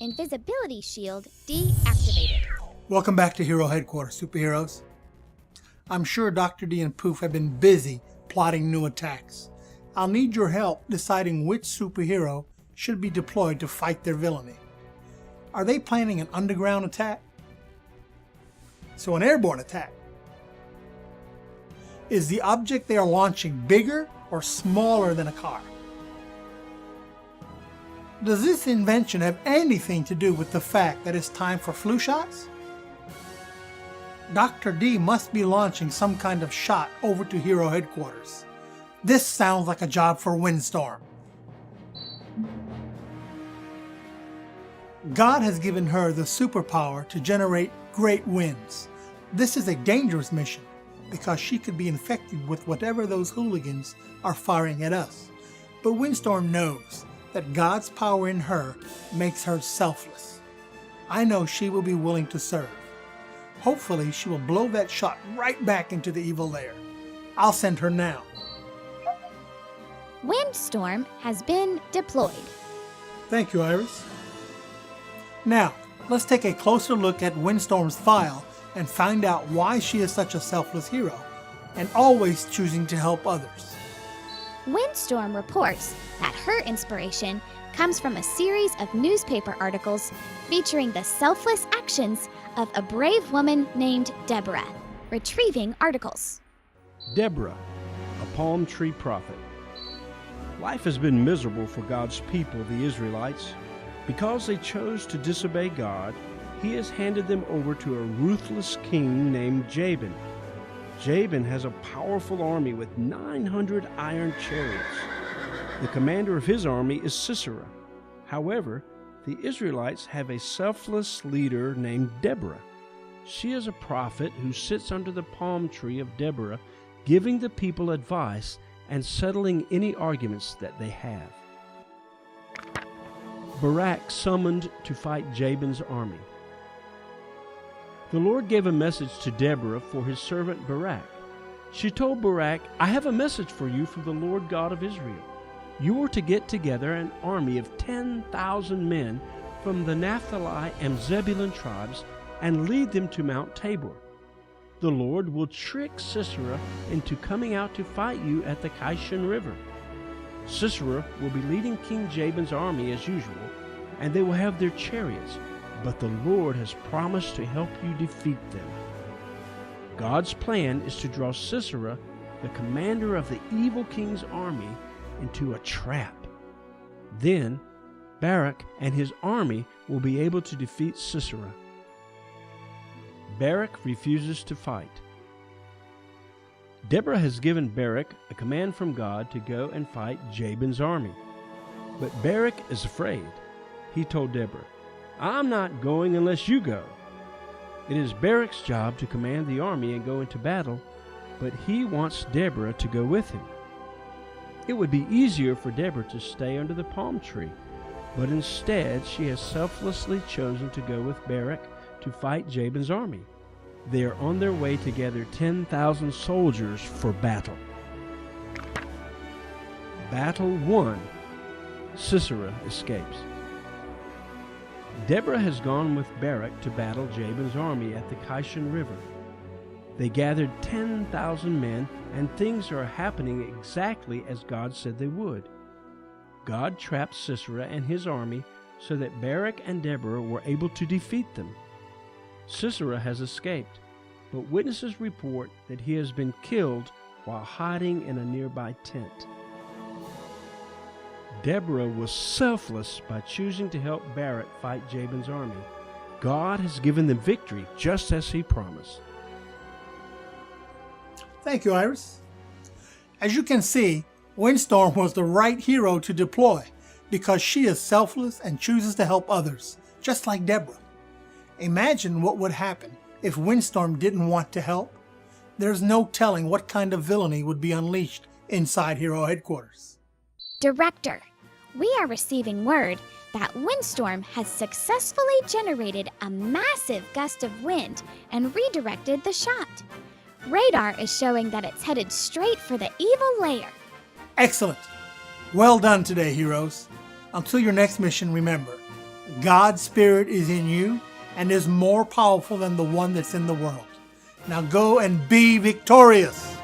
Invisibility shield deactivated. Welcome back to Hero Headquarters, superheroes. I'm sure Dr. D and Poof have been busy plotting new attacks. I'll need your help deciding which superhero should be deployed to fight their villainy. Are they planning an underground attack? So an airborne attack. Is the object they are launching bigger or smaller than a car? Does this invention have anything to do with the fact that it's time for flu shots? Dr. D must be launching some kind of shot over to Hero Headquarters. This sounds like a job for Windstorm. God has given her the superpower to generate great winds. This is a dangerous mission because she could be infected with whatever those hooligans are firing at us. But Windstorm knows that God's power in her makes her selfless. I know she will be willing to serve. Hopefully she will blow that shot right back into the evil lair. I'll send her now. Windstorm has been deployed. Thank you, Iris. Now, let's take a closer look at Windstorm's file and find out why she is such a selfless hero and always choosing to help others. Windstorm reports that her inspiration comes from a series of newspaper articles featuring the selfless actions of a brave woman named Deborah, retrieving articles. Deborah, a palm tree prophet. Life has been miserable for God's people, the Israelites. Because they chose to disobey God, He has handed them over to a ruthless king named Jabin. Jabin has a powerful army with 900 iron chariots. The commander of his army is Sisera. However, the Israelites have a selfless leader named Deborah. She is a prophet who sits under the palm tree of Deborah, giving the people advice and settling any arguments that they have. Barak summoned to fight Jabin's army. The Lord gave a message to Deborah for his servant Barak. She told Barak, "I have a message for you from the Lord God of Israel. You are to get together an army of 10,000 men from the Naphtali and Zebulun tribes and lead them to Mount Tabor. The Lord will trick Sisera into coming out to fight you at the Kishon River. Sisera will be leading King Jabin's army as usual, and they will have their chariots, but the Lord has promised to help you defeat them." God's plan is to draw Sisera, the commander of the evil king's army, into a trap. Then Barak and his army will be able to defeat Sisera. Barak refuses to fight. Deborah has given Barak a command from God to go and fight Jabin's army. But Barak is afraid. He told Deborah, "I'm not going unless you go." It is Barak's job to command the army and go into battle, but he wants Deborah to go with him. It would be easier for Deborah to stay under the palm tree, but instead she has selflessly chosen to go with Barak to fight Jabin's army. They are on their way to gather 10,000 soldiers for battle. Battle 1. Sisera escapes. Deborah has gone with Barak to battle Jabin's army at the Kishon River. They gathered 10,000 men, and things are happening exactly as God said they would. God trapped Sisera and his army so that Barak and Deborah were able to defeat them. Sisera has escaped, but witnesses report that he has been killed while hiding in a nearby tent. Deborah was selfless by choosing to help Barak fight Jabin's army. God has given them victory just as he promised. Thank you, Iris. As you can see, Windstorm was the right hero to deploy because she is selfless and chooses to help others, just like Deborah. Imagine what would happen if Windstorm didn't want to help. There's no telling what kind of villainy would be unleashed inside Hero Headquarters. Director, we are receiving word that Windstorm has successfully generated a massive gust of wind and redirected the shot. Radar is showing that it's headed straight for the evil lair. Excellent. Well done today, heroes. Until your next mission, remember, God's Spirit is in you and is more powerful than the one that's in the world. Now go and be victorious.